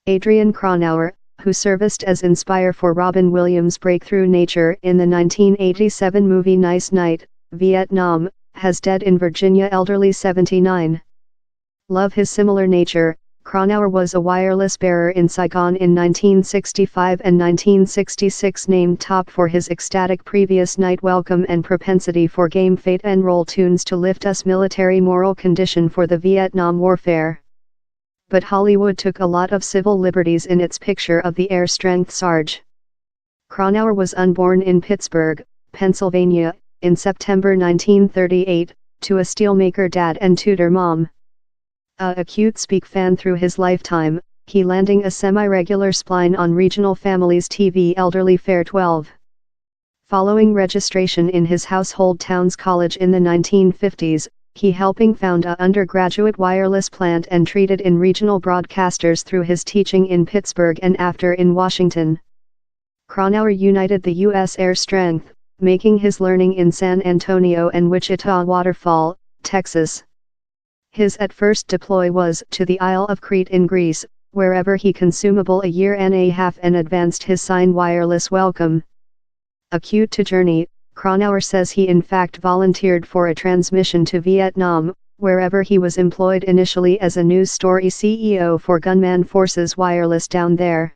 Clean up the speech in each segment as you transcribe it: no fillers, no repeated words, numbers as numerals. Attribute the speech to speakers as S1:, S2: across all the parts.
S1: Adrian Cronauer, who serviced as Inspire for Robin Williams' breakthrough nature in the 1987 movie Nice Night, Vietnam, has died in Virginia, elderly 79. Love his similar nature. Cronauer was a wireless bearer in Saigon in 1965 and 1966, named top for his ecstatic previous night welcome and propensity for game fate and roll tunes to lift us military moral condition for the Vietnam warfare. But Hollywood took a lot of civil liberties in its picture of the air strength Sarge. Cronauer was unborn in Pittsburgh, Pennsylvania, in September 1938, to a steelmaker dad and tutor mom. A acute Speak fan through his lifetime, he landing a semi-regular spline on regional families TV Elderly Fare 12. Following registration in his household town's college in the 1950s, he helping found a undergraduate wireless plant and treated in regional broadcasters through his teaching in Pittsburgh and after in Washington. Cronauer united the U.S. air strength, making his learning in San Antonio and Wichita Waterfall, Texas. His at first deploy was to the Isle of Crete in Greece, wherever he consumable a year and a half and advanced his sign wireless welcome. Acute to journey, Cronauer says he in fact volunteered for a transmission to Vietnam, wherever he was employed initially as a news story CEO for Gunman Forces Wireless down there.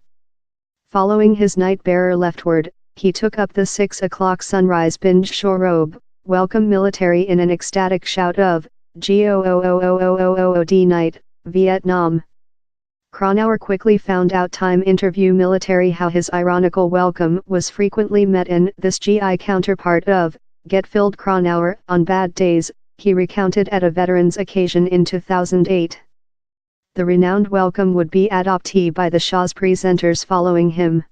S1: Following his night bearer leftward, he took up the 6 o'clock sunrise binge shorobe, welcome military in an ecstatic shout of, GOOOOOOOOD night, Vietnam. Cronauer quickly found out time interview military how his ironical welcome was frequently met in this GI counterpart of, get filled Cronauer. On bad days, he recounted at a veterans occasion in 2008. The renowned welcome would be adoptee by the Shaw's presenters following him.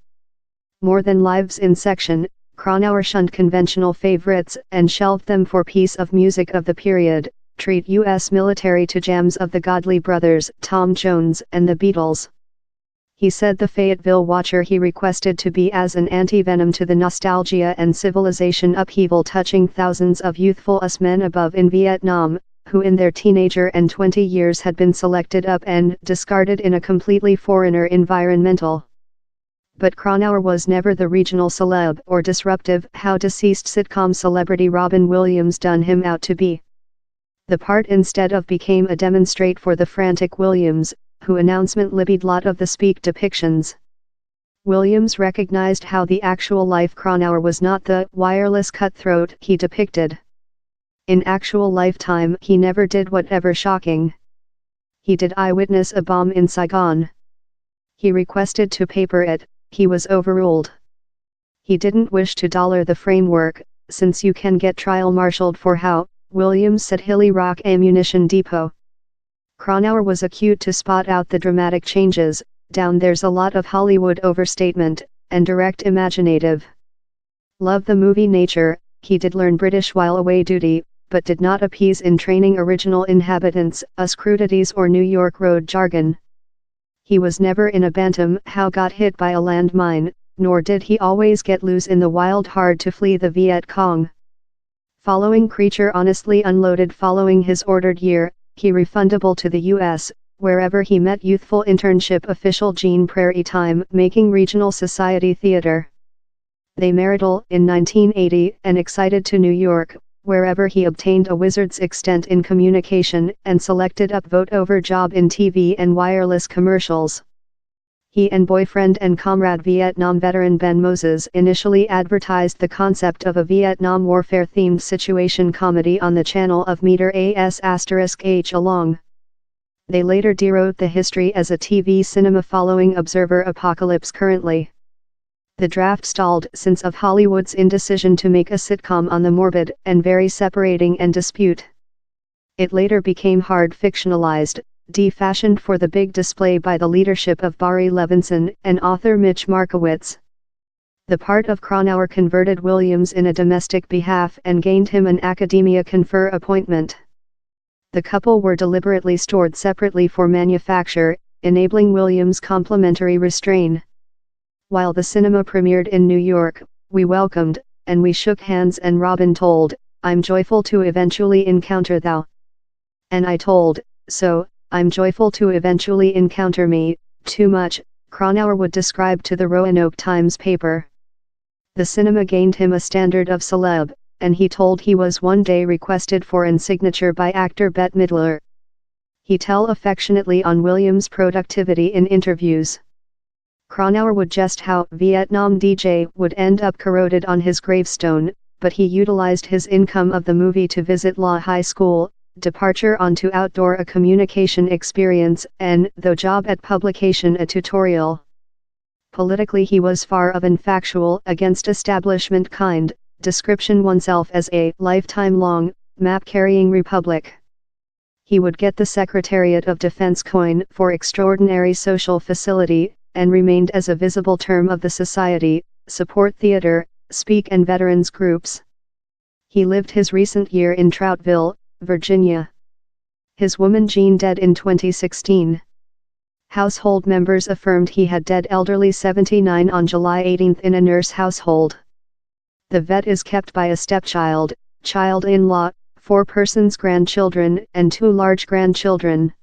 S1: More than lives in section, Cronauer shunned conventional favorites and shelved them for piece of music of the period. Treat U.S. military to jams of the Godley Brothers, Tom Jones and the Beatles. He said the Fayetteville Watcher he requested to be as an anti-venom to the nostalgia and civilization upheaval touching thousands of youthful us men above in Vietnam, who in their teenager and 20 years had been selected up and discarded in a completely foreigner environmental. But Cronauer was never the regional celeb or disruptive how deceased sitcom celebrity Robin Williams done him out to be. The part instead of became a demonstrate for the frantic Williams, who announcement libbied lot of the Speak depictions. Williams recognized how the actual life Cronauer was not the wireless cutthroat he depicted. In actual lifetime he never did whatever shocking. He did eyewitness a bomb in Saigon. He requested to paper it, he was overruled. He didn't wish to dollar the framework, since you can get trial-marshaled for how, Williams said Hilly Rock Ammunition Depot. Cronauer was acute to spot out the dramatic changes, down there's a lot of Hollywood overstatement, and direct imaginative. Love the movie nature, he did learn British while away duty, but did not appease in training original inhabitants, us crudities or New York road jargon. He was never in a bantam how got hit by a landmine, nor did he always get loose in the wild hard to flee the Viet Cong. Following creature honestly unloaded following his ordered year, he refundable to the U.S., wherever he met youthful internship official Jean Prairie Time making regional society theater. They marital in 1980 and excited to New York, wherever he obtained a wizard's extent in communication and selected upvote over job in TV and wireless commercials. He and boyfriend and comrade Vietnam veteran Ben Moses initially advertised the concept of a Vietnam warfare-themed situation comedy on the channel of meter AS*H along. They later dewrote the history as a TV cinema following Observer Apocalypse currently. The draft stalled since of Hollywood's indecision to make a sitcom on the morbid and very separating and dispute. It later became hard fictionalized, defashioned for the big display by the leadership of Barry Levinson and author Mitch Markowitz. The part of Cronauer converted Williams in a domestic behalf and gained him an academia confer appointment. The couple were deliberately stored separately for manufacture, enabling Williams' complimentary restrain. While the cinema premiered in New York, we welcomed, and we shook hands and Robin told, I'm joyful to eventually encounter thou. And I told, so, I'm joyful to eventually encounter me, too much, Cronauer would describe to the Roanoke Times paper. The cinema gained him a standard of celeb, and he told he was one day requested for an signature by actor Bette Midler. He tell affectionately on Williams' productivity in interviews. Cronauer would jest how Vietnam DJ would end up corroded on his gravestone, but he utilized his income of the movie to visit law high school, departure onto outdoor a communication experience, and, though job at publication a tutorial. Politically he was far of an factual against establishment kind, description oneself as a lifetime long, map-carrying republic. He would get the Secretariat of Defense coin for extraordinary social facility, and remained as a visible term of the society, support theater, speak and veterans groups. He lived his recent year in Troutville, Virginia. His woman Jean dead in 2016. Household members affirmed he had dead elderly 79 on July 18 in a nurse household. The vet is kept by a stepchild, child-in-law, 4 persons grandchildren and 2 large grandchildren.